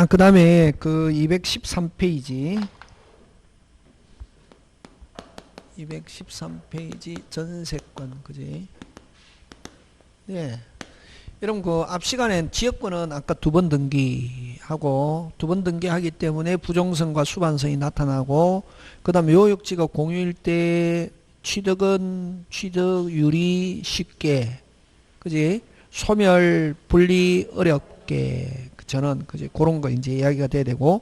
그 다음에 그 213페이지. 213페이지 전세권, 그지? 네. 여러분, 그 앞 시간엔 지역권은 아까 두 번 등기하고, 두 번 등기하기 때문에 부종성과 수반성이 나타나고, 그 다음에 요역지가 공유일 때 취득은 취득율이 쉽게, 그지? 소멸 분리 어렵게, 저는 그지? 그런 거 이제 이야기가 돼야 되고,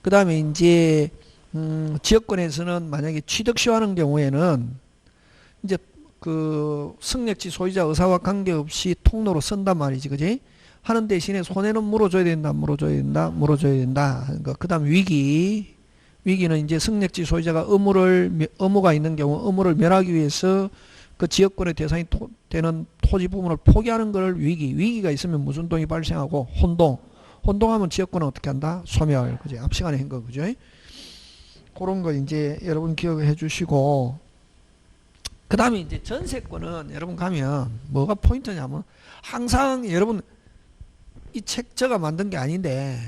그 다음에 이제 지역권에서는 만약에 취득시하는 경우에는 이제 그 승력지 소유자 의사와 관계없이 통로로 쓴단 말이지, 그지? 하는 대신에 손해는 물어줘야 된다, 물어줘야 된다, 물어줘야 된다 하는 거. 그 다음 위기는 이제 승력지 소유자가 의무가 있는 경우 의무를 면하기 위해서 그 지역권의 대상이 되는 토지 부분을 포기하는 걸 위기가 있으면 무슨 운동이 발생하고 혼동하면 지역권은 어떻게 한다? 소멸, 그지? 앞 시간에 한 거, 그죠? 그런 거 이제 여러분 기억해 주시고, 그 다음에 이제 전세권은 여러분 가면 뭐가 포인트냐면 항상 여러분 이 책 제가 만든 게 아닌데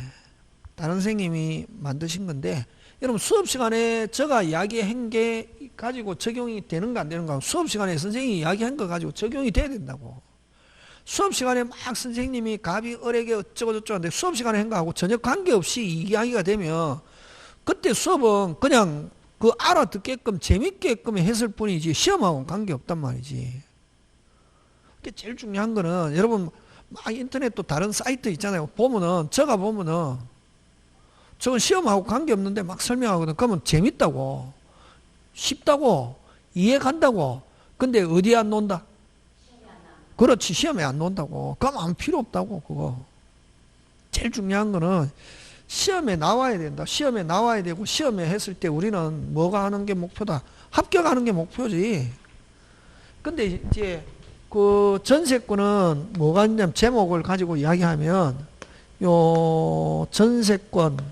다른 선생님이 만드신 건데, 여러분 수업 시간에 제가 이야기한 게 가지고 적용이 되는가 안 되는가, 수업 시간에 선생님이 이야기한 거 가지고 적용이 돼야 된다고. 수업 시간에 막 선생님이 갑이 을에게 어쩌고저쩌고 하는데 수업 시간에 한 거하고 전혀 관계없이 이야기가 되면 그때 수업은 그냥 그 알아듣게끔 재밌게끔 했을 뿐이지 시험하고는 관계없단 말이지. 그게 제일 중요한 거는 여러분 막 인터넷 또 다른 사이트 있잖아요. 보면은 저건 시험하고 관계없는데 막 설명하거든. 그러면 재밌다고, 쉽다고, 이해 간다고. 근데 어디에 안 논다? 그렇지, 시험에 안 논다고. 그럼 아무 필요 없다고. 그거 제일 중요한 거는 시험에 나와야 된다. 시험에 나와야 되고, 시험에 했을 때 우리는 뭐가 하는 게 목표다? 합격하는 게 목표지. 근데 이제 그 전세권은 뭐가 있냐면 제목을 가지고 이야기하면 요 전세권과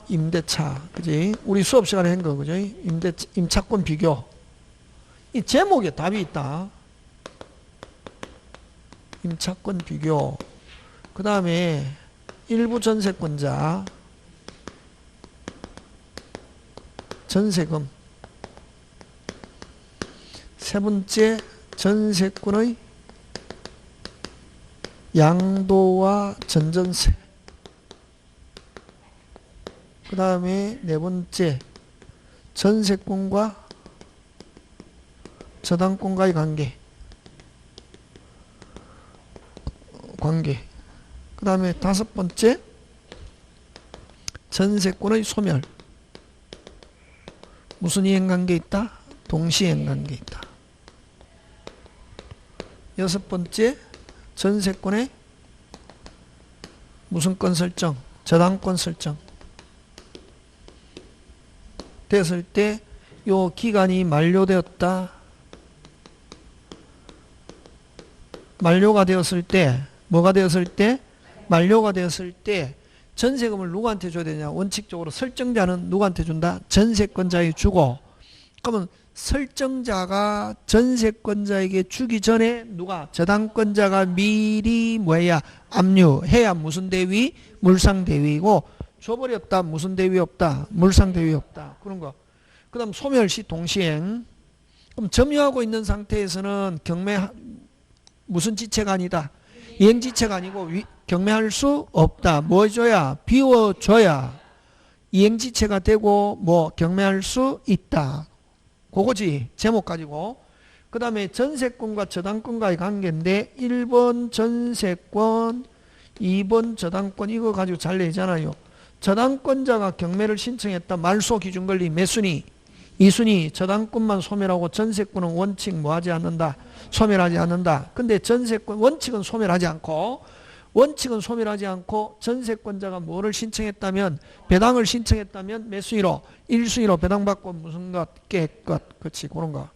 임대차, 그지? 우리 수업 시간에 한 거, 그지? 임차권 비교. 이 제목에 답이 있다. 임차권 비교. 그 다음에 일부 전세권자 전세금. 세 번째, 전세권의 양도와 전전세. 그 다음에 네 번째, 전세권과 저당권과의 관계. 그 다음에 다섯 번째, 전세권의 소멸. 무슨 이행관계 있다? 동시이행관계 있다. 여섯 번째, 전세권의 무슨 권 설정? 저당권 설정. 됐을 때 요 기간이 만료되었다. 만료가 되었을 때, 뭐가 되었을 때? 만료가 되었을 때 전세금을 누구한테 줘야 되냐? 원칙적으로 설정자는 누구한테 준다? 전세권자에게 주고, 그러면 설정자가 전세권자에게 주기 전에 누가? 저당권자가 미리 뭐야? 압류해야 무슨 대위? 물상대위이고, 줘버렸다. 무슨 대위 없다? 물상대위 없다. 그런 거. 그 다음 소멸시 동시행. 그럼 점유하고 있는 상태에서는 경매 무슨 지체가 아니다? 이행지체가 아니고 경매할 수 없다. 뭐 줘야? 비워줘야 이행지체가 되고 뭐 경매할 수 있다. 그거지. 제목 가지고. 그 다음에 전세권과 저당권과의 관계인데 1번 전세권, 2번 저당권, 이거 가지고 잘 내잖아요. 저당권자가 경매를 신청했다. 말소 기준 권리 몇 순위? 2순위. 저당권만 소멸하고 전세권은 원칙 뭐하지 않는다? 소멸하지 않는다. 근데 전세권 원칙은 소멸하지 않고 전세권자가 뭐를 신청했다면, 배당을 신청했다면 몇 순위로? 1순위로 배당받고 무슨 것? 깨끗. 그렇지, 그런 거.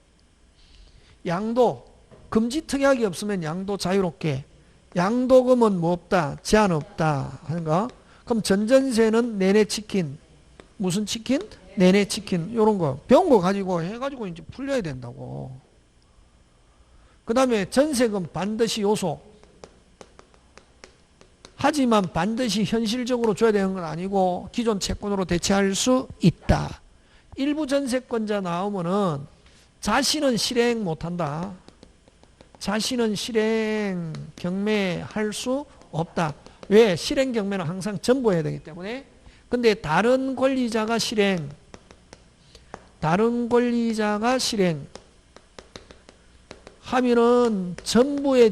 양도, 금지 특약이 없으면 양도 자유롭게. 양도금은 뭐 없다? 제한 없다 하는 거. 그럼 전전세는 내내 치킨. 무슨 치킨? 내내 치킨. 요런 거 배운 거 가지고 해가지고 이제 풀려야 된다고. 그 다음에 전세금 반드시 요소. 하지만 반드시 현실적으로 줘야 되는 건 아니고 기존 채권으로 대체할 수 있다. 일부 전세권자 나오면은 자신은 실행 못한다. 자신은 실행 경매할 수 없다. 왜? 실행 경매는 항상 전부해야 되기 때문에. 근데 다른 권리자가 실행 하면은 전부에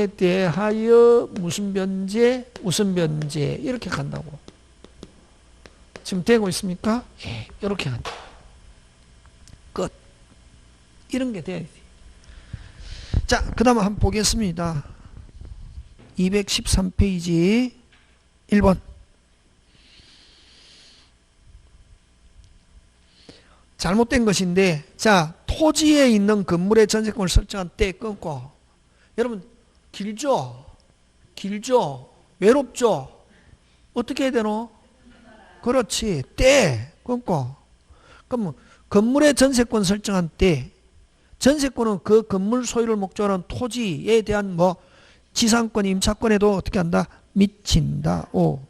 대하여 무슨 변제, 우선 변제 이렇게 간다고. 지금 되고 있습니까? 예, 이렇게 간다. 끝. 이런 게 돼야 돼. 자, 그 다음 한번 보겠습니다. 213페이지 1번. 잘못된 것인데, 자, 토지에 있는 건물의 전세권을 설정한 때 끊고, 여러분, 길죠? 외롭죠? 어떻게 해야 되노? 그렇지. 때 끊고. 그럼 건물의 전세권 설정한 때, 전세권은 그 건물 소유를 목적으로 하는 토지에 대한 뭐 지상권, 임차권에도 어떻게 한다? 미친다. 오.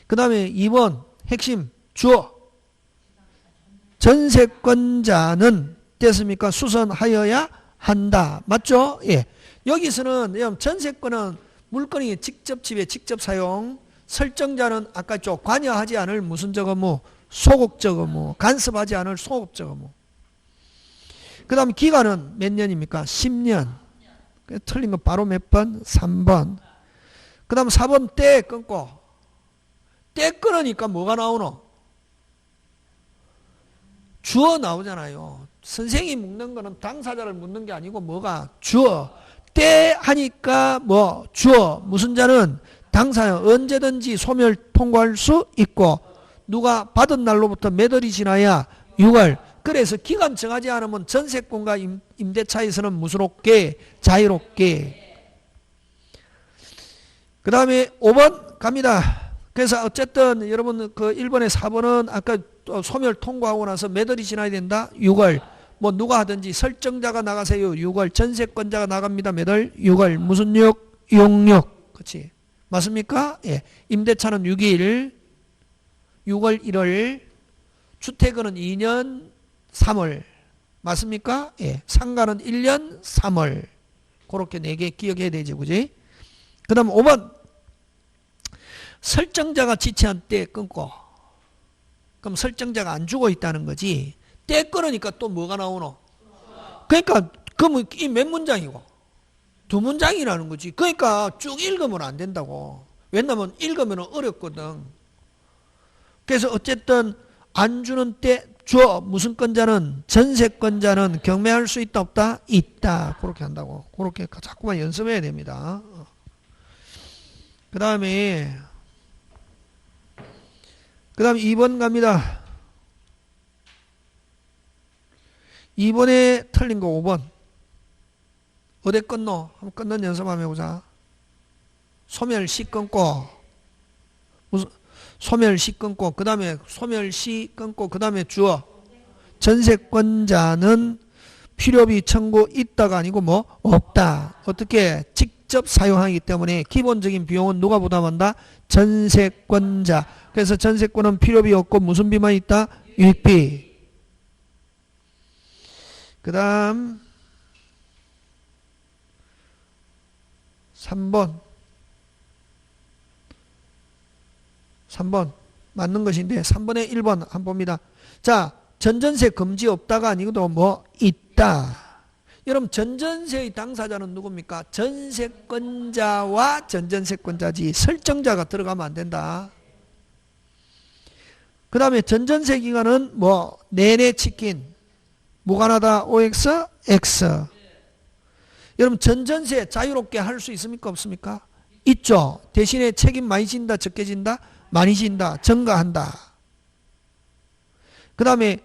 그 다음에 2번 핵심 주어. 전세권자는 됐습니까? 수선하여야 한다. 맞죠? 예. 여기서는 전세권은 물건이 직접 지배, 직접 사용. 설정자는 아까 쪽 관여하지 않을 무슨 저거무, 소극적 의무, 간섭하지 않을 소극적 의무. 그 다음 기간은 몇 년입니까? 10년. 틀린 거 바로 몇 번? 3번. 그 다음 4번 때 끊고. 때 끊으니까 뭐가 나오노? 주어 나오잖아요. 선생이 묻는 거는 당사자를 묻는 게 아니고 뭐가? 주어. 때 하니까 뭐? 주어. 무슨 자는? 당사자. 언제든지 소멸 통고할 수 있고 누가 받은 날로부터 몇 월이 지나야 6월. 그래서 기간 정하지 않으면 전세권과 임대차에서는 무슨롭게? 자유롭게. 그 다음에 5번 갑니다. 그래서 어쨌든 여러분 그 1번에 4번은 아까 소멸 통고하고 나서 몇 월이 지나야 된다? 6월. 뭐 누가 하든지 설정자가 나가세요. 6월. 전세권자가 나갑니다. 몇 월? 6월. 무슨 6? 66. 그렇지. 맞습니까? 예. 임대차는 6일. 6월 1월. 주택은 2년 3월. 맞습니까? 예. 상가는 1년 3월. 그렇게 4개 기억해야 되지. 그지? 그 다음 5번. 설정자가 지체한 때 끊고. 그럼 설정자가 안 주고 있다는 거지. 때 끊으니까 또 뭐가 나오노? 그러니까 그러면 이 몇 문장이고? 2문장이라는 거지. 그러니까 쭉 읽으면 안 된다고. 왜냐면 읽으면 어렵거든. 그래서 어쨌든 안 주는 때 주어 무슨 권자는 전세권자는 경매할 수 있다 없다? 있다. 그렇게 한다고. 그렇게 자꾸만 연습해야 됩니다. 그 다음에 2번 갑니다. 2번에 틀린 거 5번. 어디 끊노? 한번 끊는 연습 한번 해보자. 소멸시 끊고 무슨 소멸시 끊고 그 다음에 소멸시 끊고 그 다음에 주어. 전세권자는 필요비 청구 있다가 아니고 뭐 없다. 어떻게? 직접 사용하기 때문에 기본적인 비용은 누가 부담한다? 전세권자. 그래서 전세권은 필요비 없고 무슨 비만 있다? 유익비. 그 다음 3번 맞는 것인데 3번에 1번 한번 봅니다. 자, 전전세 금지 없다가 아니고도 뭐 있다. 여러분 전전세의 당사자는 누굽니까? 전세권자와 전전세권자지 설정자가 들어가면 안 된다. 그 다음에 전전세 기간은 뭐 내내 치킨 무관하다 OX X. 여러분 전전세 자유롭게 할 수 있습니까 없습니까? 있죠. 대신에 책임 많이 진다 적게 진다? 많이 진다. 증가한다. 그 다음에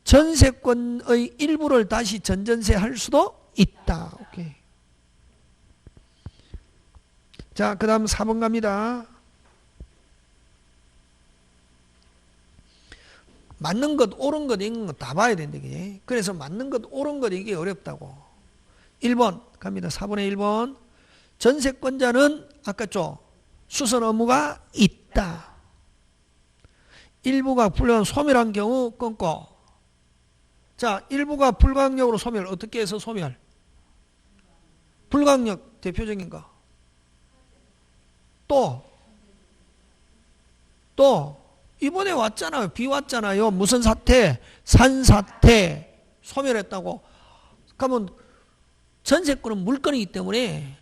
전세권의 일부를 다시 전전세 할 수도 있다. 오케이. 자, 그 다음 4번 갑니다. 맞는 것, 옳은 것, 이런 거 다 봐야 된다. 그래서 맞는 것, 옳은 것 이게 어렵다고. 1번 갑니다. 4번에 1번. 전세권자는 아까 죠 수선 의무가 있다. 일부가 불가한 소멸한 경우 끊고. 자, 일부가 불가항력으로 소멸. 어떻게 해서 소멸? 불가항력 대표적인 거. 또 이번에 왔잖아요. 비 왔잖아요. 무슨 사태? 산사태. 소멸했다고. 그러면 전세권은 물건이기 때문에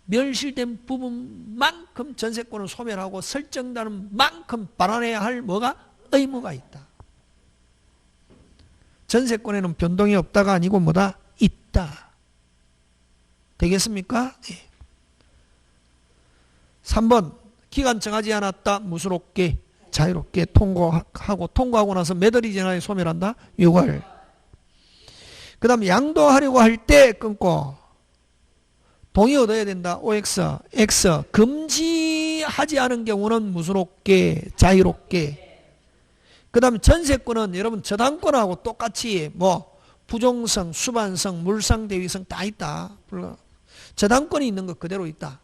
멸실된 부분만큼 전세권을 소멸하고 설정되는 만큼 발환해야 할 뭐가? 의무가 있다. 전세권에는 변동이 없다가 아니고 뭐다? 있다. 되겠습니까? 네. 3번 기간 정하지 않았다. 무수롭게 자유롭게 통고하고 나서 몇 월이 지나야 소멸한다? 6월. 그 다음에 양도하려고 할 때 끊고 동의 얻어야 된다. OX, X. 금지하지 않은 경우는 무수롭게 자유롭게. 그 다음에 전세권은 여러분 저당권하고 똑같이 뭐 부종성, 수반성, 물상, 대위성 다 있다. 저당권이 있는 것 그대로 있다.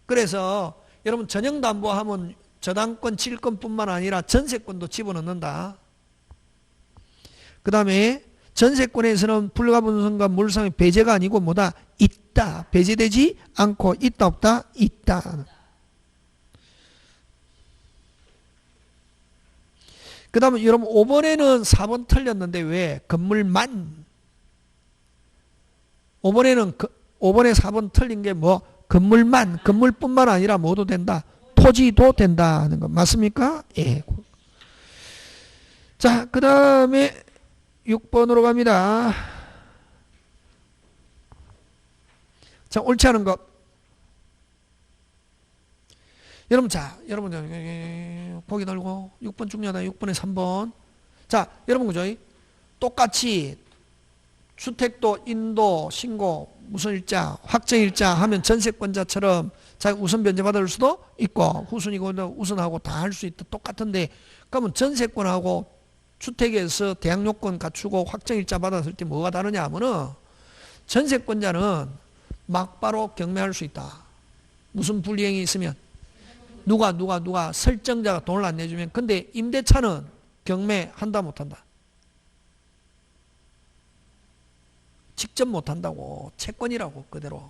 그래서 여러분 전형담보하면 저당권, 질권뿐만 아니라 전세권도 집어넣는다. 그 다음에 전세권에서는 불가분성과 물상의 배제가 아니고 뭐다? 있다. 배제되지 않고 있다 없다? 있다. 그 다음에 여러분 5번에는 4번 틀렸는데 왜? 건물만. 5번에 4번 틀린 게 뭐? 건물만. 건물뿐만 아니라 뭐도 된다? 토지도 된다 하는 거 맞습니까? 예. 자, 그 다음에 6번으로 갑니다. 자, 옳지 않은 것. 여러분, 보기 달고 6번 중요하다. 6번에 3번. 자, 여러분 그죠? 똑같이 주택도 인도, 신고, 무슨 일자, 확정 일자 하면 전세권자처럼 자기 우선 변제받을 수도 있고 후순이고 우선하고 다 할 수 있다. 똑같은데 그러면 전세권하고 주택에서 대항요건 갖추고 확정 일자 받았을 때 뭐가 다르냐 하면은 전세권자는 막바로 경매할 수 있다. 무슨 불이행이 있으면 누가 설정자가 돈을 안 내주면. 근데 임대차는 경매한다 못한다? 직접 못한다고. 채권이라고 그대로.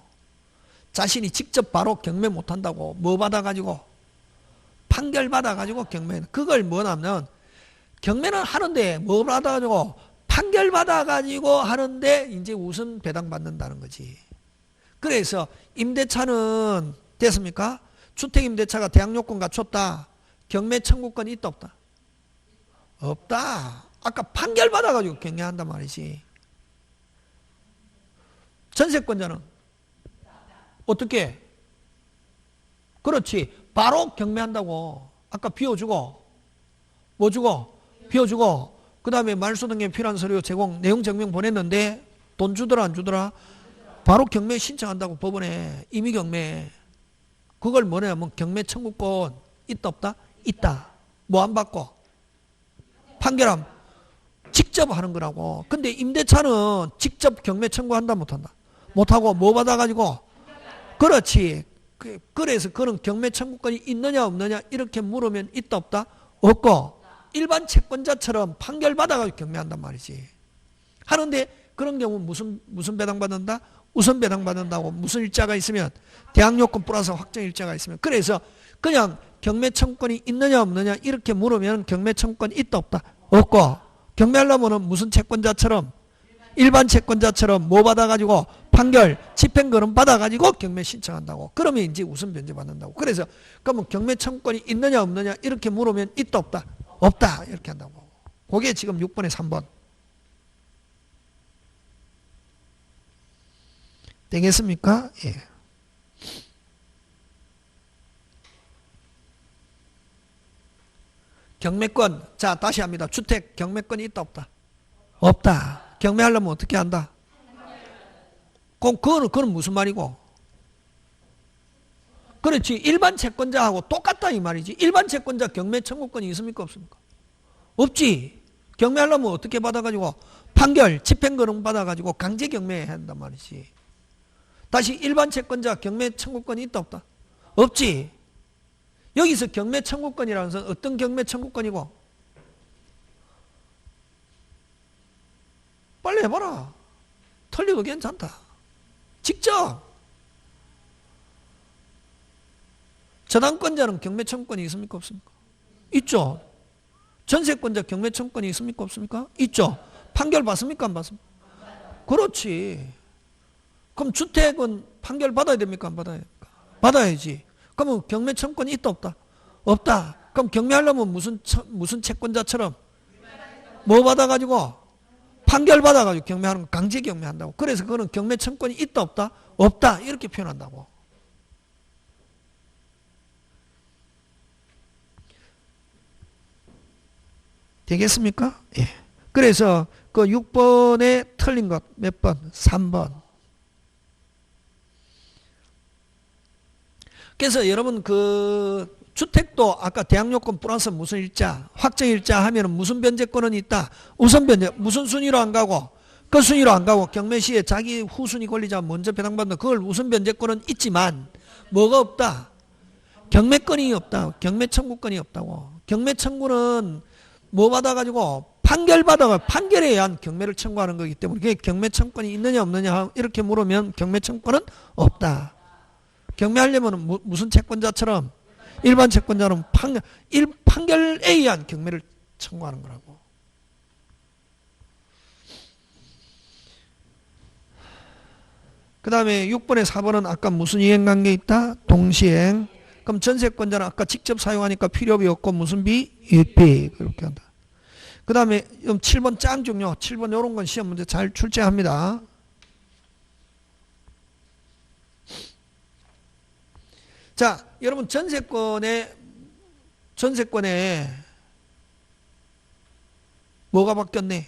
자신이 직접 바로 경매 못한다고. 뭐 받아가지고? 판결 받아가지고 경매. 그걸 뭐냐면 경매는 하는데 뭐 받아가지고? 판결 받아가지고 하는데 이제 우선 배당받는다는 거지. 그래서 임대차는 됐습니까? 주택임대차가 대항요건 갖췄다. 경매 청구권이 있다 없다? 없다. 아까 판결 받아가지고 경매한단 말이지. 전세권자는 어떻게? 그렇지. 바로 경매한다고. 아까 비워주고 뭐 주고? 비워주고 그 다음에 말소 등에 필요한 서류 제공 내용 증명 보냈는데 돈 주더라 안 주더라? 바로 경매 신청한다고 법원에 임의 경매. 그걸 뭐냐면 경매 청구권 있다 없다? 있다. 뭐 안 받고? 판결함 직접 하는 거라고. 근데 임대차는 직접 경매 청구한다 못한다? 못하고 뭐 받아가지고? 그렇지. 그래서 그런 경매 청구권이 있느냐 없느냐 이렇게 물으면 있다 없다? 없고 일반 채권자처럼 판결 받아가지고 경매한단 말이지. 하는데 그런 경우 무슨 배당받는다? 우선 배당받는다고. 무슨 일자가 있으면 대항요건 플러스 확정 일자가 있으면. 그래서 그냥 경매 청구권이 있느냐 없느냐 이렇게 물으면 경매 청구권이 있다 없다? 없고 경매하려면 무슨 채권자처럼 일반 채권자처럼 뭐 받아가지고 판결 집행거름 받아가지고 경매 신청한다고. 그러면 이제 우선 변제 받는다고. 그래서 그러면 경매 청구권이 있느냐 없느냐 이렇게 물으면 있다 없다? 없다 이렇게 한다고. 그게 지금 6번에 3번. 되겠습니까? 예. 경매권. 자, 다시 합니다. 주택 경매권이 있다 없다? 없다. 경매하려면 어떻게 한다? 그거는 무슨 말이고? 그렇지. 일반 채권자하고 똑같다 이 말이지. 일반 채권자 경매 청구권이 있습니까 없습니까? 없지. 경매하려면 어떻게 받아가지고 판결 집행거름 받아가지고 강제 경매해야 한단 말이지. 다시 일반 채권자 경매 청구권이 있다 없다? 없지. 여기서 경매 청구권이라는 것은 어떤 경매 청구권이고? 빨리 해봐라. 틀려도 괜찮다. 직접. 저당권자는 경매 청구권이 있습니까 없습니까? 있죠. 전세권자 경매 청구권이 있습니까 없습니까? 있죠. 판결 받습니까 안 받습니까? 그렇지. 그럼 주택은 판결 받아야 됩니까 안 받아야 됩니까? 받아야지. 그러면 경매 청구권이 있다 없다? 없다. 그럼 경매하려면 무슨 채권자처럼 뭐 받아가지고 판결 받아가지고 경매하는 거 강제 경매한다고. 그래서 그거는 경매 청구권이 있다 없다? 없다. 이렇게 표현한다고. 되겠습니까? 예. 그래서 그 6번에 틀린 것 몇 번? 3번. 그래서 여러분 그 주택도 아까 대항요건 플러스 무슨 일자, 확정일자 하면은 무슨 변제권은 있다? 우선 변제. 무슨 순위로 안 가고? 그 순위로 안 가고 경매 시에 자기 후순위 권리자 먼저 배당받는 그걸 우선 변제권은 있지만 뭐가 없다? 경매권이 없다. 경매 청구권이 없다고. 경매 청구는 뭐 받아가지고 판결 받아가 판결에 의한 경매를 청구하는 거기 때문에 그게 경매 청구권이 있느냐 없느냐 이렇게 물으면 경매 청구권은 없다. 경매하려면 무슨 채권자처럼 일반 채권자는 판결에 의한 경매를 청구하는 거라고. 그 다음에 6번에 4번은 아까 무슨 이행관계 있다? 동시행. 그럼 전세권자는 아까 직접 사용하니까 필요비 없고 무슨 비? 이익비. 그렇게 한다. 그 다음에 7번 짱 중요. 7번 이런 건 시험 문제 잘 출제합니다. 자, 여러분 전세권에 뭐가 바뀌었네?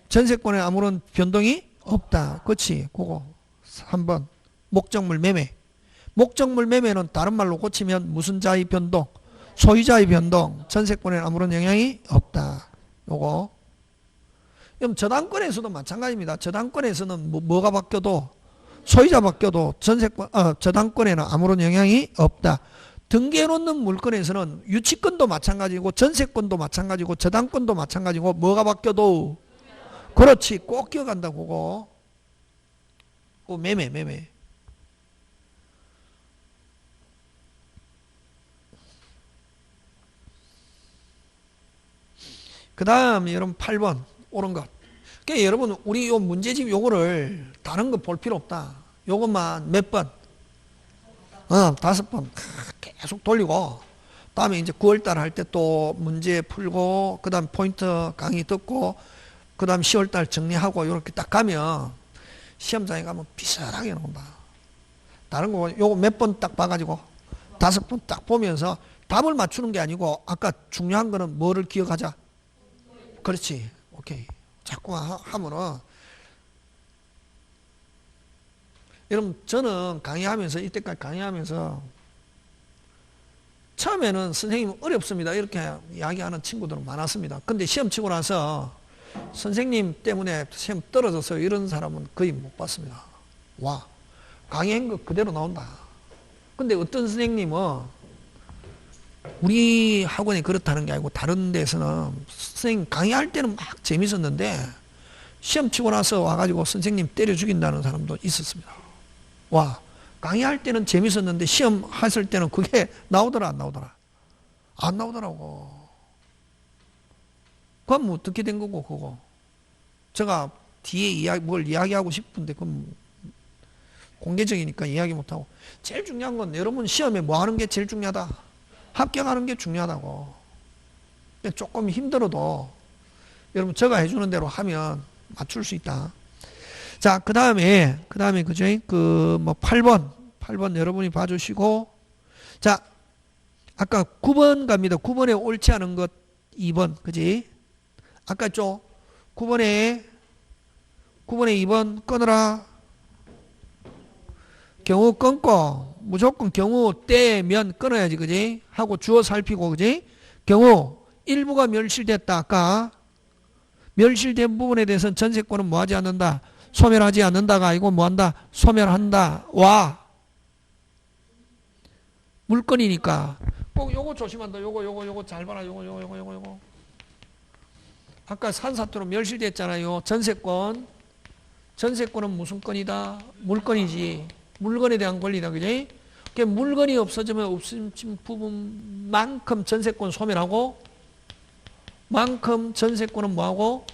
전세권에 아무런 변동이 없다. 그렇지. 그거 3번 목적물 매매. 목적물 매매는 다른 말로 고치면 무슨 자의 변동? 소유자의 변동. 전세권에는 아무런 영향이 없다. 요거. 그럼 저당권에서도 마찬가지입니다. 저당권에서는 뭐가 바뀌어도 소유자 바뀌어도 저당권에는 아무런 영향이 없다. 등기해 놓는 물건에서는 유치권도 마찬가지고 전세권도 마찬가지고 저당권도 마찬가지고 뭐가 바뀌어도 그렇지. 꼭 기억한다. 그거. 매매. 그 다음 여러분 8번 옳은 것. 그러니까 여러분 우리 요 문제집 요거를 다른 거 볼 필요 없다. 요것만 몇 번? 5번 계속 돌리고 다음에 이제 9월달 할 때 또 문제 풀고 그 다음 포인트 강의 듣고 그 다음 10월달 정리하고 이렇게 딱 가면 시험장에 가면 비슷하게 나온다. 다른 거 요거 몇 번 딱 봐가지고 5번 딱 보면서 답을 맞추는 게 아니고 아까 중요한 거는 뭐를 기억하자. 그렇지. 오케이. 자꾸 하면은 여러분 저는 강의하면서 이때까지 강의하면서 처음에는 선생님 어렵습니다 이렇게 이야기하는 친구들은 많았습니다. 근데 시험 치고 나서 선생님 때문에 시험 떨어져서 이런 사람은 거의 못 봤습니다. 와 강의한 거 그대로 나온다. 근데 어떤 선생님은 우리 학원이 그렇다는 게 아니고 다른 데서는 선생님 강의할 때는 막 재밌었는데 시험 치고 나서 와가지고 선생님 때려 죽인다는 사람도 있었습니다. 와 강의할 때는 재밌었는데 시험 했을 때는 그게 나오더라 안 나오더라? 안 나오더라고. 그건 뭐 어떻게 된 거고 그거. 제가 뒤에 뭘 이야기하고 싶은데 그건 공개적이니까 이야기 못하고 제일 중요한 건 여러분 시험에 뭐 하는 게 제일 중요하다? 합격하는 게 중요하다고. 조금 힘들어도 여러분 제가 해주는 대로 하면 맞출 수 있다. 자, 그 다음에 그죠? 뭐 8번 여러분이 봐주시고 자, 아까 9번 갑니다. 9번에 옳지 않은 것 2번 그지? 아까 좀 9번에 2번 끊으라. 경우 끊고 무조건 경우 때면 끊어야지 그지? 하고 주어 살피고 그지? 경우 일부가 멸실됐다. 아까 멸실된 부분에 대해서는 전세권은 뭐하지 않는다? 소멸하지 않는다가 아니고 뭐한다? 소멸한다. 와. 물건이니까. 꼭 요거 조심한다. 요거 잘 봐라. 요거. 아까 산사토로 멸실됐잖아요. 전세권. 전세권은 무슨 건이다? 물건이지. 물건에 대한 권리다. 그지? 물건이 없어지면 없어진 부분만큼 전세권 소멸하고, 만큼 전세권은 뭐하고?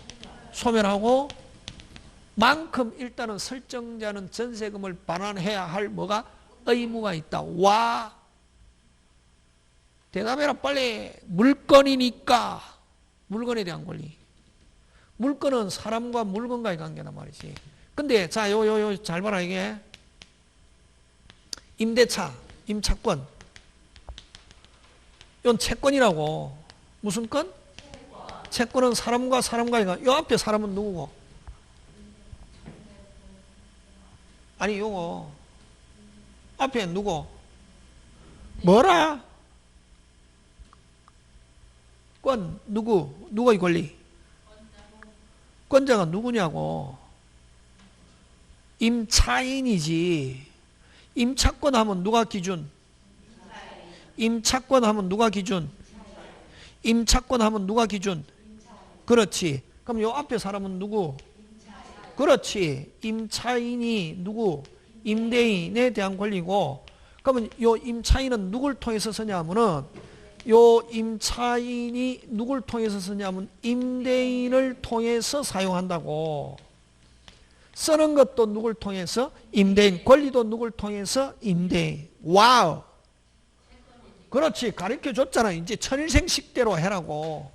소멸하고, 만큼 일단은 설정자는 전세금을 반환해야 할 뭐가? 의무가 있다. 와. 대답해라 빨리. 물건이니까. 물건에 대한 권리. 물건은 사람과 물건과의 관계란 말이지. 근데 자, 잘 봐라 이게. 임대차, 임차권. 이건 채권이라고. 무슨 건? 채권은 사람과 사람과의 관계. 요 앞에 사람은 누구고? 아니 요거. 앞에 누구? 뭐라? 권, 누구의 권리? 권자가 누구냐고. 임차인이지. 임차권 하면 누가 기준? 임차권 하면 누가 기준? 임차권 하면 누가 기준? 그렇지. 그럼 요 앞에 사람은 누구? 그렇지. 임차인이 누구? 임대인에 대한 권리고. 그러면 요 임차인은 누굴 통해서 쓰냐 하면은 요 임차인이 누굴 통해서 쓰냐면 임대인을 통해서 사용한다고. 쓰는 것도 누굴 통해서? 임대인. 권리도 누굴 통해서? 임대인. 와우. 그렇지. 가르쳐 줬잖아. 이제 천일생식대로 해라고.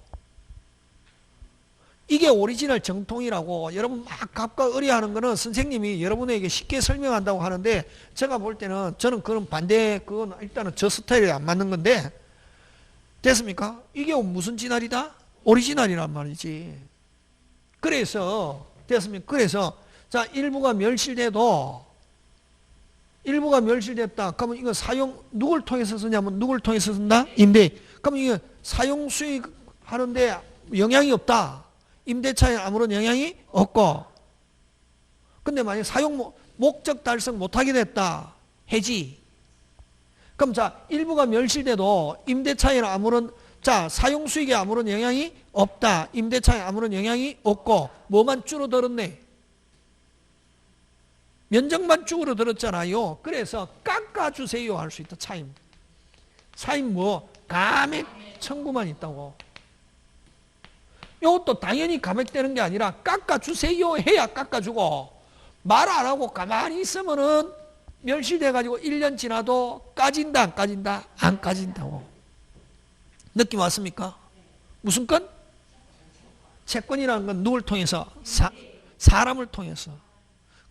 이게 오리지널 정통이라고. 여러분 막 갑과 의리하는 거는 선생님이 여러분에게 쉽게 설명한다고 하는데 제가 볼 때는 저는 그런 반대, 그건 일단은 저 스타일에 안 맞는 건데 됐습니까? 이게 무슨 진알이다? 오리지널이란 말이지. 그래서 됐습니까? 그래서 자, 일부가 멸실돼도 일부가 멸실됐다. 그러면 이거 사용 누굴 통해서 쓰냐면 누굴 통해서 쓴다? 임대. 그러면 이거 사용 수익 하는데 영향이 없다. 임대차에 아무런 영향이 없고. 근데 만약 사용 목적 달성 못하게 됐다. 해지. 그럼 자, 일부가 멸실돼도 임대차에는 아무런 자, 사용 수익에 아무런 영향이 없다. 임대차에 아무런 영향이 없고 뭐만 줄어들었네? 면적만 줄어들었잖아요. 그래서 깎아주세요 할 수 있다. 차임. 차임 뭐? 감액 청구만 있다고. 이것도 당연히 감액되는 게 아니라 깎아주세요 해야 깎아주고 말 안 하고 가만히 있으면은 멸실돼가지고 1년 지나도 까진다 안 까진다? 안 까진다고. 느낌 왔습니까? 무슨 건? 채권이라는 건 누굴 통해서? 사람을 통해서.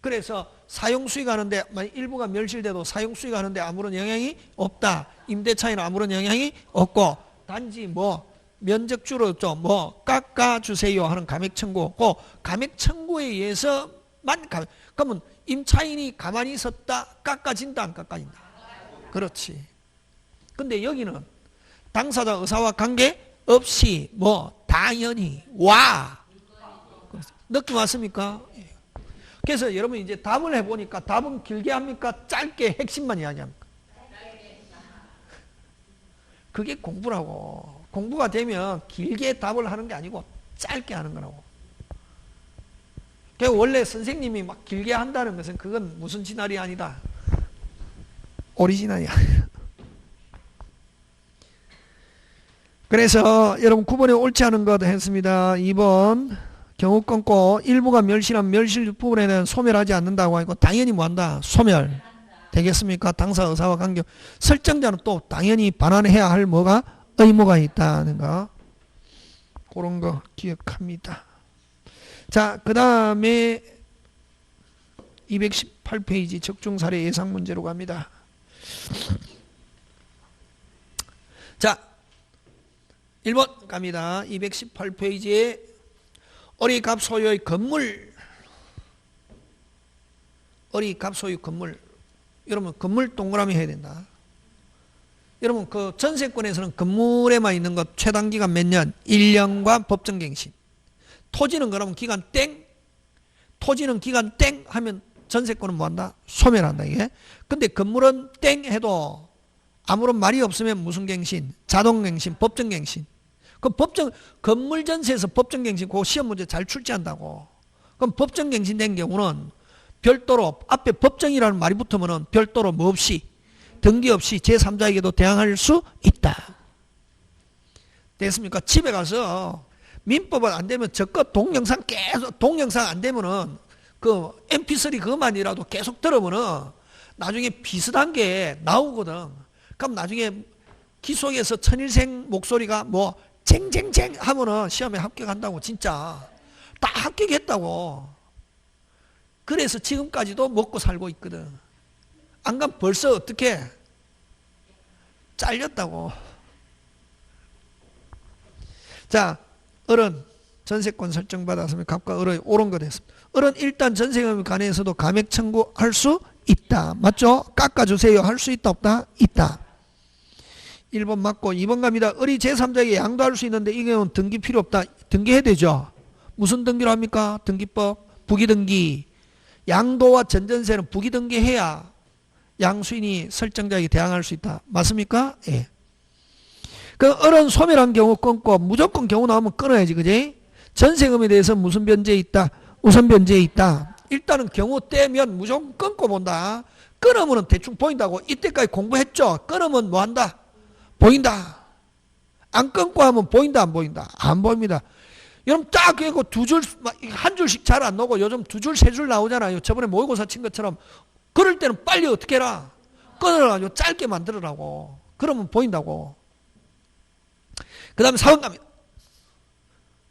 그래서 사용수익 하는데 일부가 멸실돼도 사용수익 하는데 아무런 영향이 없다. 임대차에는 아무런 영향이 없고 단지 뭐 면적 줄어도 뭐 깎아주세요 하는 감액 청구고 감액 청구에 의해서만 그러면 임차인이 가만히 있었다 깎아진다 안 깎아진다? 그렇지. 근데 여기는 당사자 의사와 관계없이 뭐 당연히 와. 느낌 왔습니까? 그래서 여러분 이제 답을 해보니까 답은 길게 합니까? 짧게 핵심만 이야기합니까? 그게 공부라고. 공부가 되면 길게 답을 하는 게 아니고 짧게 하는 거라고. 원래 선생님이 막 길게 한다는 것은 그건 무슨 진알이 아니다. 오리지널이야. 그래서 여러분 9번에 옳지 않은 것 했습니다. 2번 경우 끊고 일부가 멸실한 멸실 부분에 대한 소멸하지 않는다고 하고 당연히 뭐한다? 소멸. 되겠습니까? 당사 의사와 관계. 설정자는 또 당연히 반환해야 할 뭐가? 의무가 있다는 거. 그런 거 기억합니다. 자, 그 다음에 218페이지 적중사례 예상문제로 갑니다. 자, 1번 갑니다. 218페이지에 어리값 소유의 건물, 어리값 소유 건물. 여러분 건물 동그라미 해야 된다. 여러분 그 전세권에서는 건물에만 있는 것 최단기간 몇 년? 1년과 법정갱신. 토지는 그러면 기간 땡. 토지는 기간 땡 하면 전세권은 뭐한다? 소멸한다 이게. 근데 건물은 땡 해도 아무런 말이 없으면 무슨 갱신? 자동갱신, 법정갱신. 그 건물 전세에서 법정갱신 그거 시험 문제 잘 출제한다고. 그럼 법정갱신 된 경우는 별도로 앞에 법정이라는 말이 붙으면은 별도로 뭐 없이 등기 없이 제3자에게도 대항할 수 있다. 됐습니까? 집에 가서 민법은 안 되면 저것 동영상 계속 동영상 안 되면은 그 mp3 그것만이라도 계속 들으면은 나중에 비슷한 게 나오거든. 그럼 나중에 기속에서 천일생 목소리가 뭐 쟁쟁쟁 하면은 시험에 합격한다고 진짜 다 합격했다고. 그래서 지금까지도 먹고 살고 있거든. 안 가면 벌써 어떻게 잘렸다고. 자, 어른 전세권 설정받았으면 갑과 을의 옳은 거 됐습니다. 을은 일단 전세금에 관해서도 감액 청구할 수 있다. 맞죠? 깎아주세요. 할 수 있다 없다? 있다. 1번 맞고 2번 갑니다. 을이 제3자에게 양도할 수 있는데 이 경우는 등기 필요 없다. 등기해야 되죠. 무슨 등기로 합니까? 등기법 부기등기. 양도와 전전세는 부기등기해야 양수인이 설정자에게 대항할 수 있다. 맞습니까? 예. 그 을은 소멸한 경우 끊고 무조건 경우 나오면 끊어야지. 그지? 전세금에 대해서 무슨 변제에 있다? 우선 변제에 있다. 일단은 경우 떼면 무조건 끊고 본다. 끊으면 대충 보인다고. 이때까지 공부했죠? 끊으면 뭐 한다? 보인다. 안 끊고 하면 보인다 안 보인다? 안 보입니다. 여러분 딱 그리고 두 줄, 한 줄씩 잘 안 나오고 요즘 두 줄, 세 줄 나오잖아요. 저번에 모의고사 친 것처럼. 그럴 때는 빨리 어떻게 해라? 끊어가지고 짧게 만들어라고. 그러면 보인다고. 그 다음에 4번 갑니다.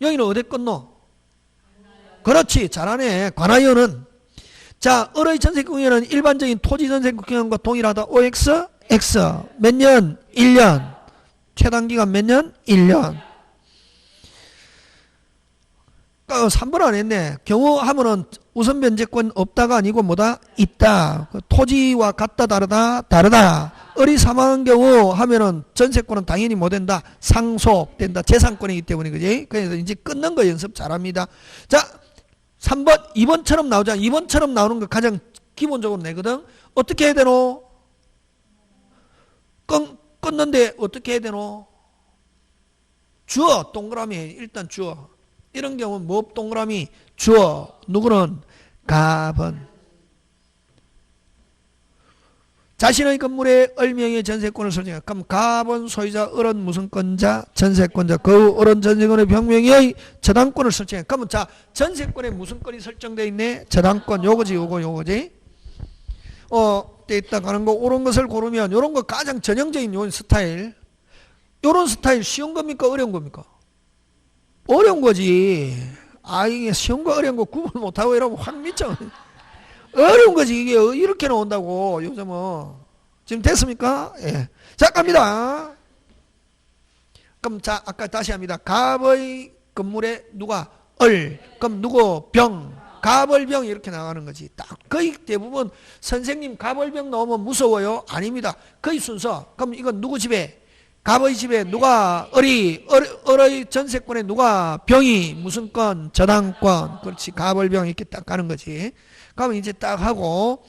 여기는 어디 끊노? 그렇지. 잘하네. 관하여는. 자, 을의 전세권은 일반적인 토지 전세권과 동일하다. OX, X. 몇 년? 1년. 최단기간 몇 년? 1년. 3번 안 했네. 경우 하면은 우선 변제권 없다가 아니고 뭐다? 있다. 토지와 같다 다르다? 다르다. 을이 사망한 경우 하면은 전세권은 당연히 뭐 된다? 상속된다. 재산권이기 때문에 그지? 그래서 이제 끊는 거 연습 잘합니다. 자, 3번, 2번처럼 나오자. 2번처럼 나오는 거 가장 기본적으로 내거든. 어떻게 해야 되노? 끊는데 어떻게 해야 되노? 주어 동그라미 일단 주어. 이런 경우는 뭐 동그라미 주어. 누구는? 갑은. 자신의 건물에 을명의 전세권을 설정해. 그럼 갑은 소유자, 을은 무슨 권자? 전세권자. 그 을은 전세권의 병명의 저당권을 설정해. 그러면 자, 전세권에 무슨 권이 설정되어 있네? 저당권. 요거지, 요거지. 돼 있다 가는 거, 옳은 것을 고르면 요런 거 가장 전형적인 요 스타일. 요런 스타일 쉬운 겁니까? 어려운 겁니까? 어려운 거지. 아, 이게 쉬운 거 어려운 거 구분 못하고 이러면 확 미쳐. 어려운 거지. 이게 이렇게 나온다고 요즘은. 지금 됐습니까? 예. 자, 갑니다. 그럼 자, 아까 다시 합니다. 갑의 건물에 누가? 을. 그럼 누구? 병. 갑을병 이렇게 나가는 거지. 딱 거의 대부분 선생님 갑을병 나오면 무서워요? 아닙니다. 거의 순서. 그럼 이건 누구 집에? 갑의 집에 누가? 을의 전세권에 누가? 병이 무슨 권? 저당권. 그렇지. 갑을병 이렇게 딱 가는 거지. 그러면 이제 딱 하고,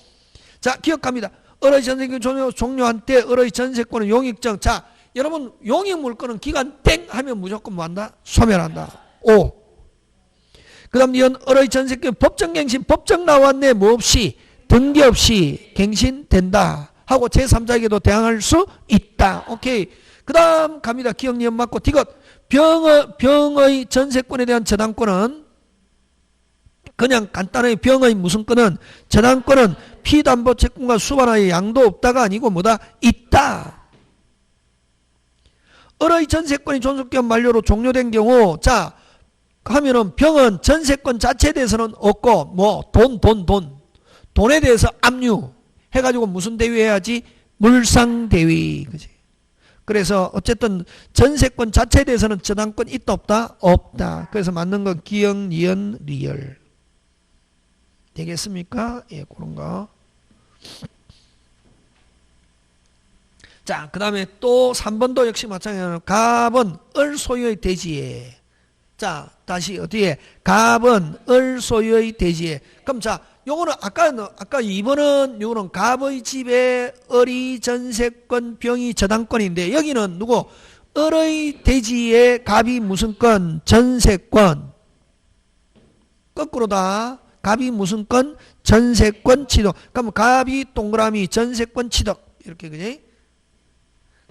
자, 기억합니다. 을의 전세권 종료한 때 을의 전세권은 용익정. 자, 여러분 용익 물건은 기간 땡 하면 무조건 뭐한다? 소멸한다. 5. 그 다음 이건 을의 전세권 법정갱신. 법정 나왔네. 뭐 없이? 등기 없이 갱신된다 하고 제3자에게도 대항할 수 있다. 오케이. 그 다음 갑니다. 기억니은 맞고 디귿. 병의 전세권에 대한 저당권은 그냥 간단하게 병의 무슨 권은? 저당권은 피담보 채권과 수반하에 양도 없다가 아니고 뭐다? 있다. 을의 전세권이 존속기간 만료로 종료된 경우, 자, 하면은 병은 전세권 자체에 대해서는 없고, 뭐, 돈에 대해서 압류 해가지고 무슨 대위 해야지? 물상대위. 그지? 그래서 어쨌든 전세권 자체에 대해서는 저당권 있다 없다? 없다. 그래서 맞는 건 기역, 니은, 리을. 되겠습니까? 예, 그런 거. 자, 그 다음에 또 3번도 역시 마찬가지로 갑은 을 소유의 대지에. 자, 다시 어디에? 갑은 을 소유의 대지에. 그럼 자, 요거는 아까 2번은 요거는 갑의 집에 을이 전세권, 병이 저당권인데 여기는 누구? 을의 대지에 갑이 무슨 권? 전세권. 거꾸로다. 갑이 무슨 권? 전세권 취득. 그럼 갑이 동그라미 전세권 취득. 이렇게 그지?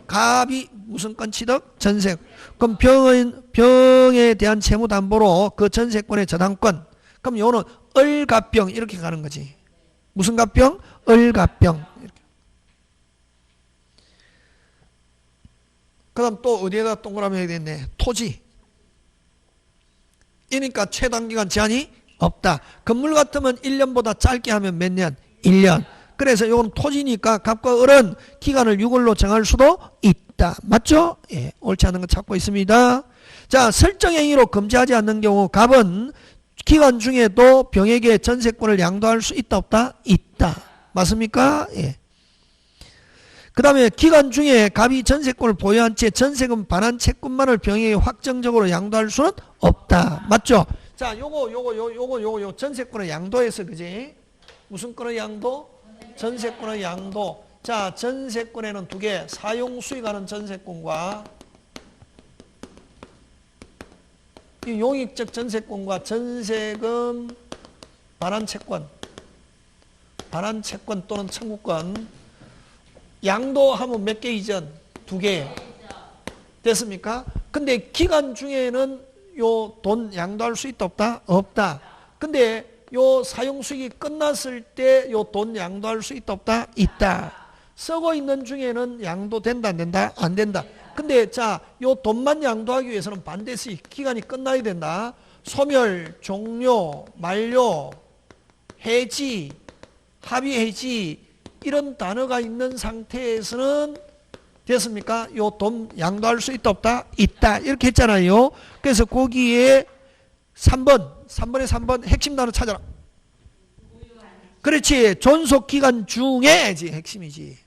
갑이 무슨 권 취득? 전세. 그럼 병에 대한 채무담보로 그 전세권의 저당권. 그럼 요거는 을갑병 이렇게 가는 거지. 무슨 갑병? 을갑병. 그 다음 또 어디에다 동그라미 해야 되겠네. 토지. 이니까 최단기간 제한이 없다. 건물 같으면 1년보다 짧게 하면 몇 년? 1년. 그래서 이건 토지니까 갑과 을은 기간을 6월로 정할 수도 있다. 맞죠? 예, 옳지 않은 거 찾고 있습니다. 자, 설정행위로 금지하지 않는 경우 갑은 기간 중에도 병에게 전세권을 양도할 수 있다 없다? 있다. 맞습니까? 예. 그 다음에 기간 중에 갑이 전세권을 보유한 채 전세금 반환 채권만을 병에게 확정적으로 양도할 수는 없다. 맞죠? 자, 요거 전세권을 양도해서 그지? 무슨 권의 양도? 전세권의 양도. 자, 전세권에는 두 개. 사용 수익하는 전세권과 이 용익적 전세권과 전세금 반환 채권. 반환 채권 또는 청구권. 양도하면 몇 개 이전? 두 개. 됐습니까? 근데 기간 중에는 요 돈 양도할 수 있다 없다? 없다. 근데 요 사용 수익이 끝났을 때 요 돈 양도할 수 있다 없다? 있다. 쓰고 있는 중에는 양도된다 안 된다? 안 된다. 근데 자, 요 돈만 양도하기 위해서는 반드시 기간이 끝나야 된다. 소멸, 종료, 만료, 해지, 합의 해지 이런 단어가 있는 상태에서는 됐습니까? 요 돈 양도할 수 있다 없다? 있다. 이렇게 했잖아요. 그래서 거기에 3번에 3번 핵심 단어 찾아라. 그렇지. 존속기간 중에지 핵심이지.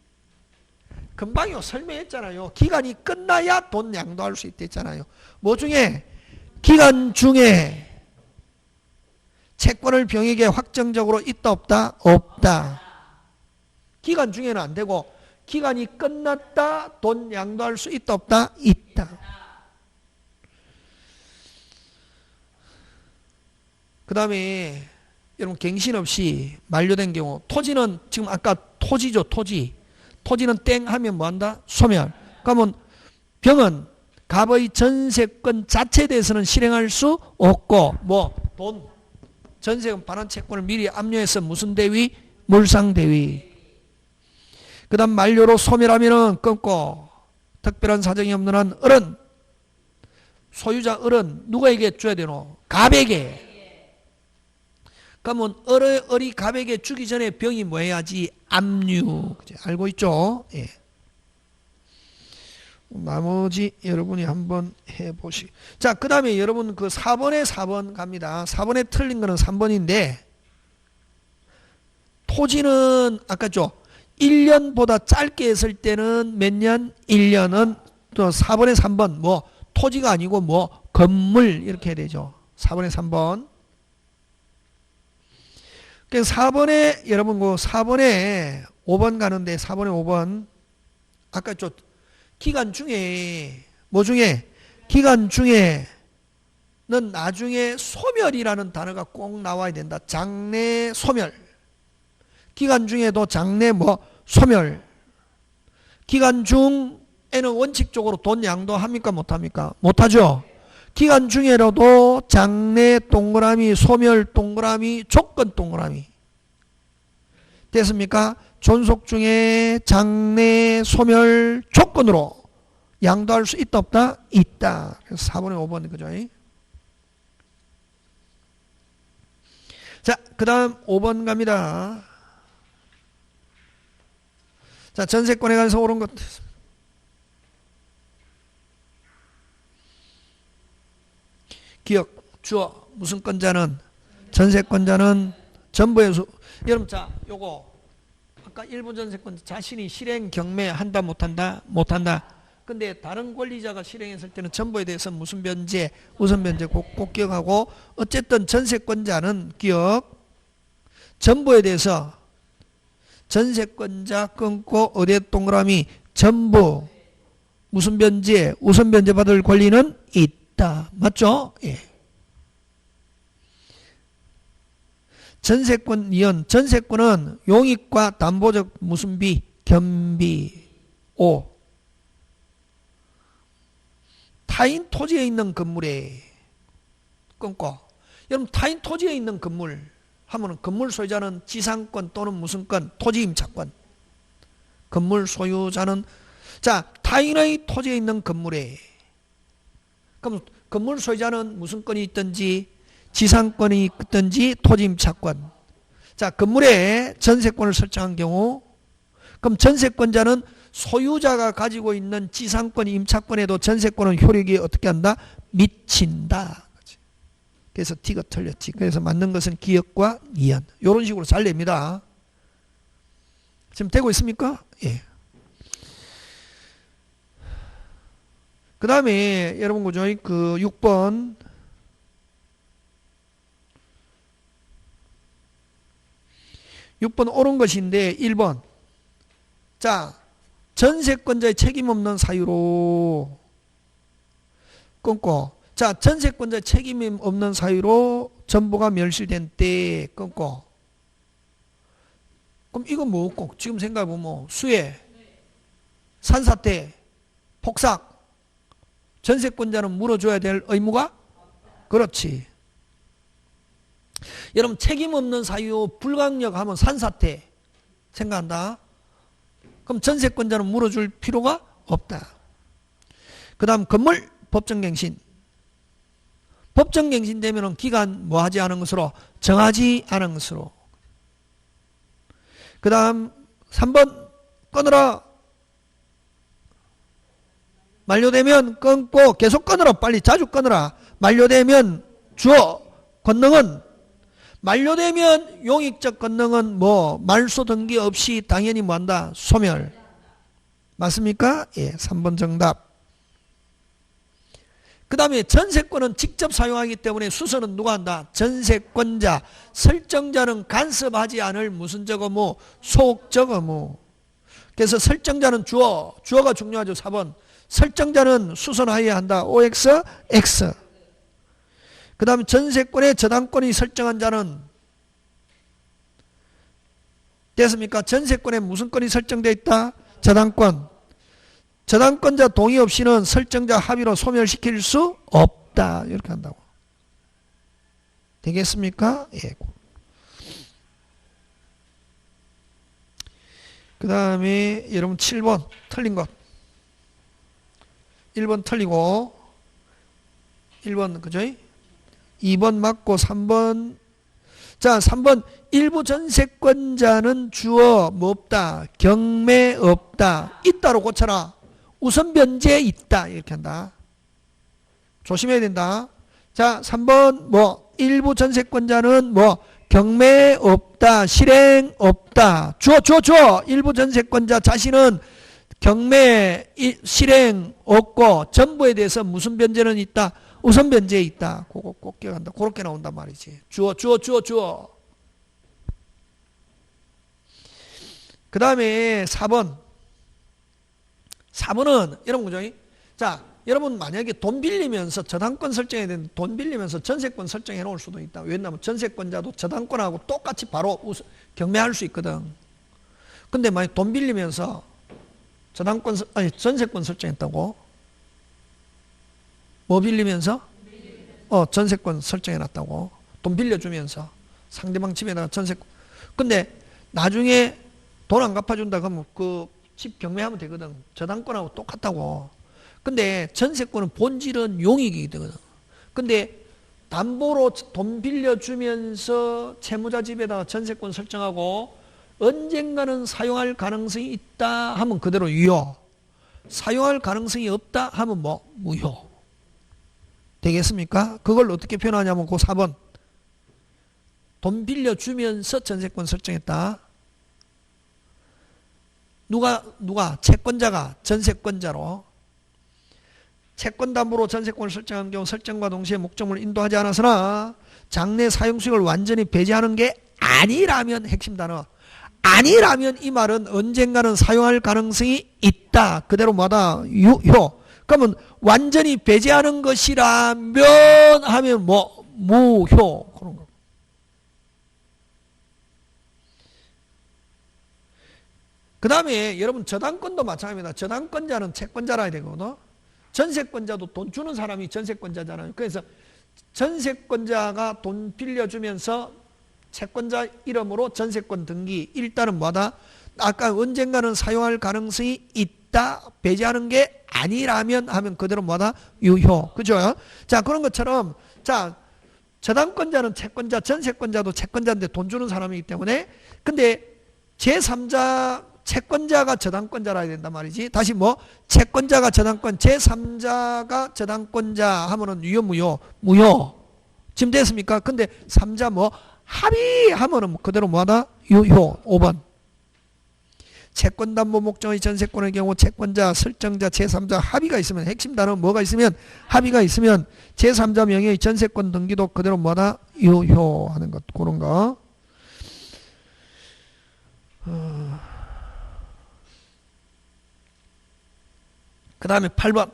금방요 설명했잖아요. 기간이 끝나야 돈 양도할 수 있댔잖아요. 뭐 중에? 기간 중에 채권을 병에게 확정적으로 있다 없다? 없다. 기간 중에는 안 되고 기간이 끝났다 돈 양도할 수 있다 없다? 있다. 그 다음에 여러분 갱신 없이 만료된 경우 토지는 지금 아까 토지죠. 토지는 땡 하면 뭐한다? 소멸. 그러면 병은 갑의 전세권 자체에 대해서는 실행할 수 없고 뭐 돈 전세금 반환 채권을 미리 압류해서 무슨 대위? 물상대위. 그 다음 만료로 소멸하면은 끊고 특별한 사정이 없는 한 을은 소유자 을은 누구에게 줘야 되노? 갑에게. 그러면 을이 갑에게 주기 전에 병이 뭐 해야지? 압류. 알고 있죠? 예. 나머지 여러분이 한번 해보시. 자, 그 다음에 여러분 그 4번에 4번 갑니다. 4번에 틀린 거는 3번인데 토지는 아까 죠 1년보다 짧게 했을 때는 몇 년? 1년은 또 4번에 3번 뭐 토지가 아니고 뭐 건물 이렇게 해야 되죠. 4번에 3번. 그래서 4번에 여러분 그 4번에 5번 가는데 4번에 5번 아까 저 기간 중에 뭐 중에? 기간 중에는 나중에 소멸이라는 단어가 꼭 나와야 된다. 장래 소멸. 기간 중에도 장래 뭐 소멸. 기간 중에는 원칙적으로 돈 양도합니까 못합니까? 못하죠. 기간 중에라도 장래 동그라미 소멸 동그라미 조건 동그라미 됐습니까? 존속 중에 장래 소멸 조건으로 양도할 수 있다 없다? 있다. 그래서 4번에 5번 그죠? 자, 그 다음 5번 갑니다. 자, 전세권에 관해서 옳은 것. 기억, 주어, 무슨 권자는? 전세권자는 전부의 수. 여러분, 자, 요거. 아까 일부 전세권 자신이 실행 경매 한다, 못한다? 못한다. 근데 다른 권리자가 실행했을 때는 전부에 대해서 무슨 변제, 우선 변제 꼭 기억하고, 어쨌든 전세권자는 기억, 전부에 대해서 전세권자 끊고 어디에 동그라미 전부 무슨 변제, 우선 변제 받을 권리는 있다. 맞죠? 예. 전세권 이연, 전세권은 용익과 담보적 무슨 비, 겸비, 오. 타인 토지에 있는 건물에 끊고, 여러분 타인 토지에 있는 건물 하면은 건물 소유자는 지상권 또는 무슨 권, 토지 임차권. 건물 소유자는 자 타인의 토지에 있는 건물에, 그럼 건물 소유자는 무슨 권이 있든지 지상권이 있든지 토지 임차권. 자 건물에 전세권을 설정한 경우, 그럼 전세권자는 소유자가 가지고 있는 지상권, 임차권에도 전세권은 효력이 어떻게 한다? 미친다. 그래서 T가 틀렸지. 그래서 맞는 것은 기역과 이연. 이런 식으로 잘 냅니다. 지금 되고 있습니까? 예. 그 다음에 여러분 그죠? 그 6번. 옳은 것인데 1번. 자, 전세권자의 책임 없는 사유로 끊고, 자, 전세권자의 책임 없는 사유로 전부가 멸실된 때 끊고. 그럼 이건 뭐고? 지금 생각해보면 뭐 수해, 산사태, 폭삭. 전세권자는 물어줘야 될 의무가? 그렇지. 여러분 책임 없는 사유 불강력 하면 산사태 생각한다. 그럼 전세권자는 물어줄 필요가 없다. 그 다음 건물 법정갱신. 법정갱신 되면 기간 뭐 하지 않은 것으로? 정하지 않은 것으로. 그 다음 3번 끊으라. 만료되면 끊고 계속 끊으라. 빨리 자주 끊으라. 만료되면 주어 권능은, 만료되면 용익적 권능은 뭐 말소 등기 없이 당연히 뭐한다? 소멸. 맞습니까? 예, 3번 정답. 그 다음에 전세권은 직접 사용하기 때문에 수선은 누가 한다? 전세권자. 설정자는 간섭하지 않을 무슨적 의무? 소극적 의무. 그래서 설정자는 주어가 중요하죠. 4번. 설정자는 수선하여야 한다. OX, X. 그 다음에 전세권의 저당권이 설정한 자는 됐습니까? 전세권에 무슨 권이 설정되어 있다? 저당권. 저당권자 동의 없이는 설정자 합의로 소멸시킬 수 없다. 이렇게 한다고. 되겠습니까? 예. 그 다음에 여러분 7번 틀린 것. 1번 틀리고 1번 그죠? 2번 맞고 3번. 자 3번 일부 전세권자는 주어 뭐 없다? 경매 없다. 있다로 고쳐라. 우선 변제 있다. 이렇게 한다. 조심해야 된다. 자 3번 뭐 일부 전세권자는 뭐 경매 없다. 실행 없다. 주어 일부 전세권자 자신은 경매 실행 없고 전부에 대해서 무슨 변제는 있다? 우선 변제에 있다. 그거 꼭 기억한다. 그렇게 나온단 말이지. 주어. 그 다음에 4번. 4번은 여러분 그죠? 자, 여러분 만약에 돈 빌리면서 저당권 설정해야 되는데 돈 빌리면서 전세권 설정해 놓을 수도 있다. 왜냐하면 전세권자도 저당권하고 똑같이 바로 경매할 수 있거든. 근데 만약 돈 빌리면서 전세권 설정했다고? 뭐 빌리면서? 전세권 설정해놨다고. 돈 빌려주면서 상대방 집에다가 전세권. 근데 나중에 돈 안 갚아준다 그러면 그 집 경매하면 되거든. 저당권하고 똑같다고. 근데 전세권은 본질은 용익이 되거든. 근데 담보로 돈 빌려주면서 채무자 집에다가 전세권 설정하고 언젠가는 사용할 가능성이 있다 하면 그대로 유효. 사용할 가능성이 없다 하면 뭐 무효. 되겠습니까? 그걸 어떻게 표현하냐면 그 4번. 돈 빌려주면서 전세권 설정했다. 누가 채권자가 전세권자로 채권담보로 전세권을 설정한 경우 설정과 동시에 목적물을 인도하지 않았으나 장래 사용수익을 완전히 배제하는 게 아니라면, 핵심 단어 아니라면, 이 말은 언젠가는 사용할 가능성이 있다. 그대로 뭐다? 유효. 그러면 완전히 배제하는 것이라면 하면 뭐? 무효. 그런 거. 그 다음에 여러분 저당권도 마찬가지입니다. 저당권자는 채권자라야 되거든. 전세권자도 돈 주는 사람이 전세권자잖아요. 그래서 전세권자가 돈 빌려주면서 채권자 이름으로 전세권 등기, 일단은 뭐다? 아까 언젠가는 사용할 가능성이 있다. 배제하는 게 아니라면 하면 그대로 뭐다? 유효. 그죠? 자, 그런 것처럼, 자, 저당권자는 채권자, 전세권자도 채권자인데 돈 주는 사람이기 때문에, 근데 제3자, 채권자가 저당권자라야 된단 말이지. 다시 뭐? 채권자가 저당권, 제3자가 저당권자 하면은 유효, 무효? 무효. 지금 됐습니까? 근데 3자 뭐? 합의하면은 그대로 뭐하다? 유효. 5번. 채권담보 목적의 전세권의 경우 채권자, 설정자, 제3자 합의가 있으면, 핵심 단어 뭐가 있으면? 합의가 있으면 제3자 명의의 전세권 등기도 그대로 뭐다? 유효하는 것. 그런 거. 그 다음에 8번.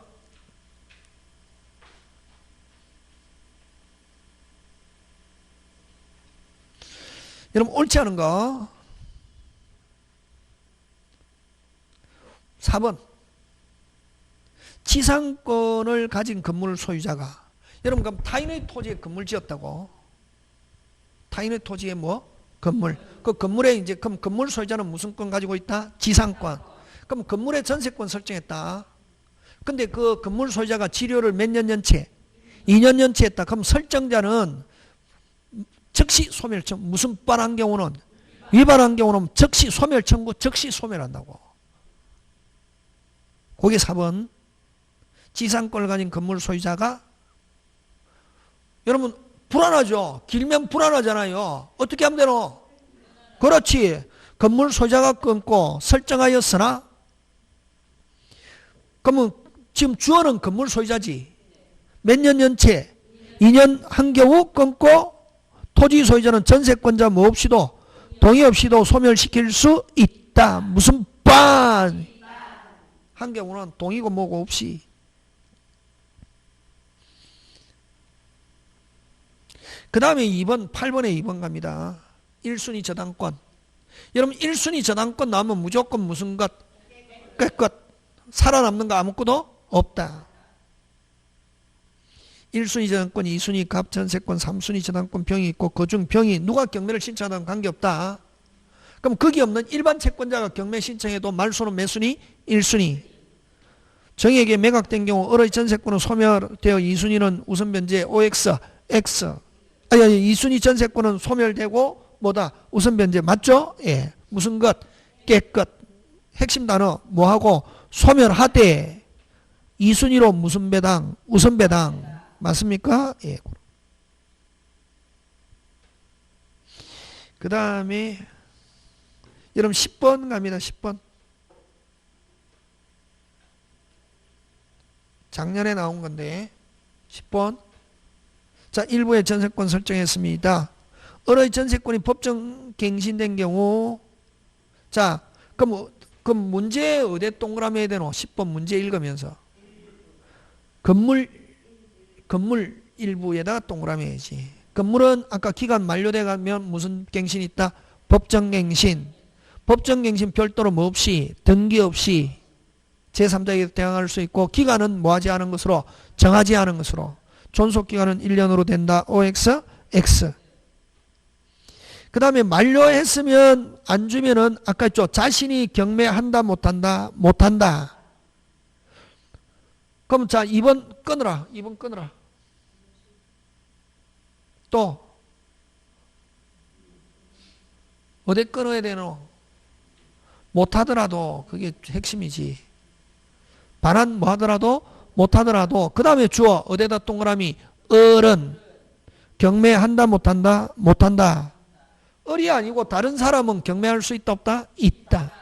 여러분 옳지 않은 거. 4번. 지상권을 가진 건물 소유자가, 여러분 그럼 타인의 토지에 건물 지었다고. 타인의 토지에 뭐? 건물. 그 건물에 이제 그럼 건물 소유자는 무슨 권 가지고 있다? 지상권. 그럼 건물에 전세권 설정했다. 근데 그 건물 소유자가 지료를 몇 년 연체? 2년 연체했다. 그럼 설정자는 즉시 소멸 청구. 무슨 반한 경우는? 위반한 경우는 즉시 소멸 청구, 즉시 소멸한다고. 거기 4번. 지상권을 가진 건물 소유자가, 여러분 불안하죠? 길면 불안하잖아요. 어떻게 하면 되노? 그렇지. 건물 소유자가 끊고 설정하였으나, 그러면 지금 주어는 건물 소유자지. 몇 년 연체? 2년 한 경우 끊고 토지 소유자는 전세권자 뭐 없이도, 동의 없이도 소멸시킬 수 있다. 무슨 반? 한 경우는 동의고 뭐고 없이. 그 다음에 2번, 8번에 2번 갑니다. 1순위 저당권. 여러분 1순위 저당권 나오면 무조건 무슨 것? 깨끗. 살아남는 거 아무것도 없다. 1순위 저당권, 2순위 갑 전세권, 3순위 저당권 병이 있고 그 중 병이 누가 경매를 신청하든 관계없다. 그럼 거기 없는 일반 채권자가 경매 신청해도 말소는 몇 순위? 1순위. 정에게 매각된 경우 을의 전세권은 소멸되어 2순위는 우선 변제 OX, X. 아니 2순위 전세권은 소멸되고 뭐다? 우선 변제 맞죠? 예. 무슨 것? 깨끗. 핵심 단어 뭐하고? 소멸하되 2순위로 무슨 배당? 우선 배당. 맞습니까? 예. 그 다음에 여러분 10번 갑니다. 10번. 작년에 나온 건데 10번. 자, 일부의 전세권 설정했습니다. 을의 전세권이 법정 갱신된 경우, 자, 그럼 문제 어디에 동그라미 해야 되노? 10번 문제 읽으면서 건물 일부에다가 동그라미 해야지. 건물은 아까 기간 만료돼 가면 무슨 갱신이 있다? 법정 갱신. 법정 갱신 별도로 뭐 없이, 등기 없이 제3자에게 대항할 수 있고, 기간은 뭐 하지 않은 것으로? 정하지 않은 것으로. 존속기간은 1년으로 된다. OX, X. 그 다음에 만료했으면 안 주면은 아까 했죠. 자신이 경매한다 못한다? 못한다. 그럼 자 2번 끊으라. 2번 끊으라. 또 어디 끊어야 되노? 못하더라도 그게 핵심이지. 반환 뭐 하더라도 못하더라도 그 다음에 주어 어디다 동그라미? 을은 경매한다 못한다? 못한다. 을이 아니고 다른 사람은 경매할 수 있다 없다? 있다.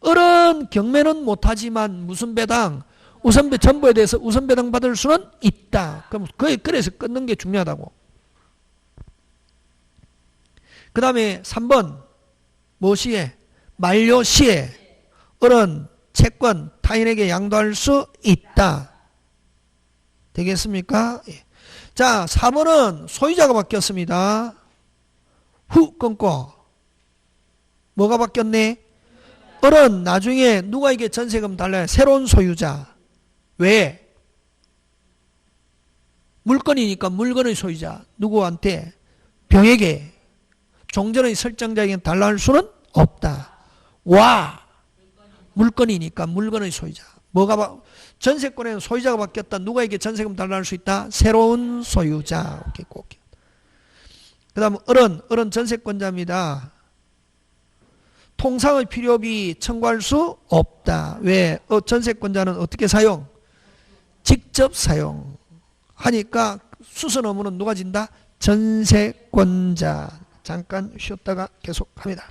을은 경매는 못하지만 무슨 배당? 우선배 전부에 대해서 우선배당받을 수는 있다. 그럼 그래서 끊는 게 중요하다고. 그 다음에 3번 무엇이에? 만료시에 을은 채권 타인에게 양도할 수 있다. 되겠습니까? 예. 자, 4번은 소유자가 바뀌었습니다. 후 끊고 뭐가 바뀌었네? 을은 나중에 누가 이게 전세금 달라요? 새로운 소유자. 왜? 물건이니까 물건의 소유자. 누구한테? 병에게. 종전의 설정자에게 달라 할 수는 없다. 와! 물건이니까 물건의 소유자. 전세권에는 소유자가 바뀌었다. 누가 이게 전세금 달라 할 수 있다? 새로운 소유자. 오케이, 오케이. 그 다음 을은 전세권자입니다. 통상의 필요비 청구할 수 없다. 왜? 전세권자는 어떻게 사용? 직접 사용하니까 수선 의무는 누가 진다? 전세권자. 잠깐 쉬었다가 계속합니다.